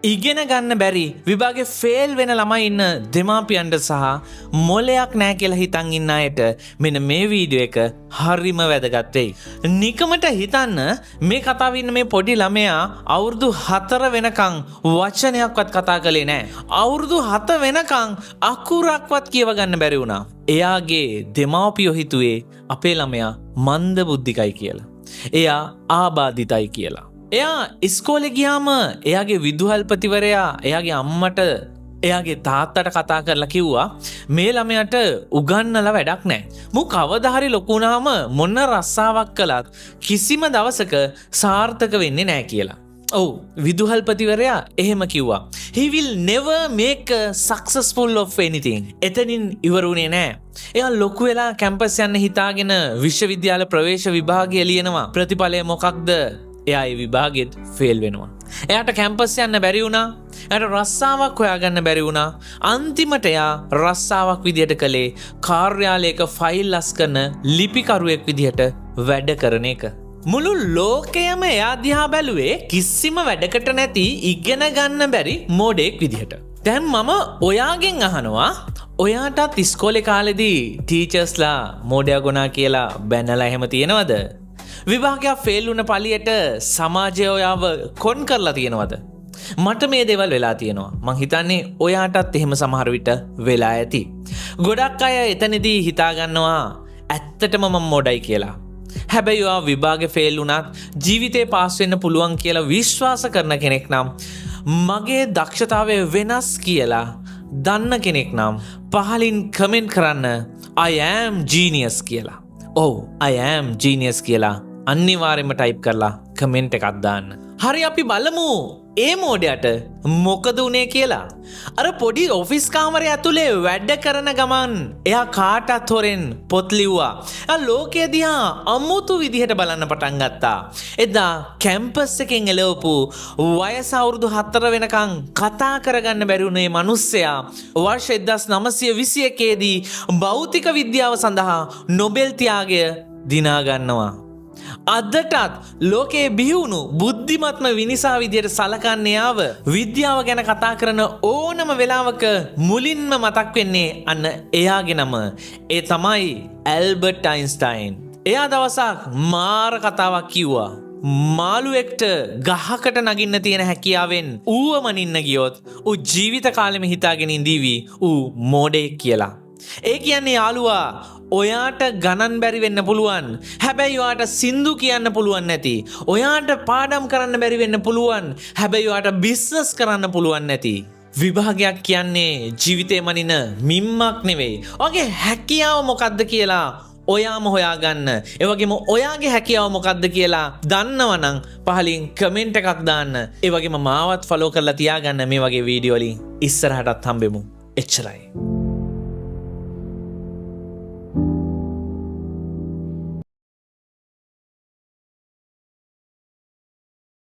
ඉගෙන ගන්න බැරි විභාගේ ෆේල් වෙන ළමයි ඉන්න දෙමාපියන්ට සහ මොලයක් නෑ කියලා හිතන් ඉන්න අයට මෙන්න මේ වීඩියෝ එක හරිම වැදගත් වෙයි. නිකමට හිතන්න මේ කතාවේ ඉන්න මේ පොඩි ළමයා අවුරුදු 4 වෙනකන් වචනයක්වත් කතා කළේ නෑ. අවුරුදු 7 වෙනකන් අකුරක්වත් කියව ගන්න බැරි වුණා. එයාගේ දෙමාපියෝ හිතුවේ අපේ ළමයා මන්ද බුද්ධිකයි කියලා. එයා ආබාධිතයි කියලා. එයා ඉස්කෝලේ ගියාම එයාගේ විදුහල්පතිවරයා එයාගේ අම්මට එයාගේ තාත්තට කතා කරලා කිව්වා මේ ළමයාට උගන්නලා වැඩක් නැහැ. මු කවදා හරි ලොකු වුණාම මොන රස්සාවක් කළත් කිසිම දවසක සාර්ථක වෙන්නේ නැහැ කියලා. ඔව් විදුහල්පතිවරයා එහෙම කිව්වා. He will never make a successful of anything. එතනින් ඉවරුනේ නැහැ. එයා ලොකු වෙලා කැම්පස් යන්න හිතාගෙන විශ්වවිද්‍යාල ප්‍රවේශ විභාගය ලියනවා. ප්‍රතිඵලය මොකක්ද? එයා ඒ විභාගෙත් ෆේල් වෙනවා. එයාට කැම්පස් යන්න බැරි වුණා. එයාට රස්සාවක් හොයාගන්න බැරි වුණා. අන්තිමට එයා රස්සාවක් විදියට කළේ කාර්යාලයක ෆයිල් ලස් කරන ලිපිකරුවෙක් විදියට වැඩ කරන එක. මුළු ලෝකයම එයා දිහා බැලුවේ කිසිම වැඩකට නැති ඉගෙන ගන්න බැරි මෝඩෙක් විදියට. දැන් මම ඔයාගෙන් අහනවා ඔයාටත් ඉස්කෝලේ කාලෙදී ටීචර්ස්ලා මෝඩයා ගොනා කියලා බැනලා එහෙම තියෙනවද? විභාගයක් ෆේල් වුණ පළියට සමාජය ඔයාව කොන් කරලා තියෙනවද? මට මේ දේවල් වෙලා තියෙනවා. මං හිතන්නේ ඔයාටත් එහෙම සමහර විට වෙලා ඇති. ගොඩක් අය එතනදී හිතා ගන්නවා ඇත්තටම මම මොඩයි කියලා. හැබැයි ඔයා විභාගේ ෆේල් වුණත් ජීවිතේ පාස් වෙන්න පුළුවන් කියලා විශ්වාස කරන කෙනෙක් නම් මගේ දක්ෂතාවය වෙනස් කියලා දන්න කෙනෙක් නම් පහලින් කමෙන්ට් කරන්න I am genius කියලා. ඔව් I am genius කියලා අනිවාර්යයෙන්ම ටයිප් කරලා කමෙන්ට් එකක් දාන්න. හරි අපි බලමු ඒ මෝඩයට මොකද උනේ කියලා. අර පොඩි ඔෆිස් කාමරය ඇතුලේ වැඩ කරන ගමන් එයා කාටත් හොරෙන් පොත් ලිව්වා. එයා ලෝකය දිහා අමුතු විදිහට බලන්න පටන් ගත්තා. එදා කැම්පස් එකෙන් එළවපු වයස අවුරුදු 4 වෙනකන් කතා කරගන්න බැරි වුණේ මිනිස්සයා වර්ෂ 1921 දී භෞතික විද්‍යාව සඳහා නොබෙල් ත්‍යාගය දිනා ගන්නවා. අදටත් ලෝකයේ බිහිවුණු බුද්ධිමත්ම විනිසා විදියට සලකන්නේ ආව විද්‍යාව ගැන කතා කරන ඕනම වෙලාවක මුලින්ම මතක් වෙන්නේ අන්න එයාගේ නම. ඒ තමයි ඇල්බර්ට් අයින්ස්ටයින්. එයා දවසක් මාර කතාවක් කිව්වා. මාළුවෙක්ට ගහකට නගින්න තියෙන හැකියාවෙන් ඌව මනින්න ගියොත් ඌ ජීවිත කාලෙම හිතාගෙන ඉඳීවි ඌ මෝඩෙක් කියලා. ඒ කියන්නේ යාළුවා ඔයාට ගණන් බැරි වෙන්න පුළුවන්. හැබැයි ඔයාට සින්දු කියන්න පුළුවන් නැති. ඔයාට පාඩම් කරන්න බැරි වෙන්න පුළුවන්. හැබැයි ඔයාට බිස්නස් කරන්න පුළුවන් නැති. විභාගයක් කියන්නේ ජීවිතේ මනින මිම්මක් නෙවෙයි. ඔයාගේ හැකියාව මොකද්ද කියලා ඔයාම හොයාගන්න. ඒ වගේම ඔයාගේ හැකියාව මොකද්ද කියලා දන්නවනම් පහලින් කමෙන්ට් එකක් දාන්න. ඒ වගේම මාවත් ෆලෝ කරලා තියාගන්න මේ වගේ වීඩියෝ වලින් ඉස්සරහටත් හම්බෙමු. එච්චරයි.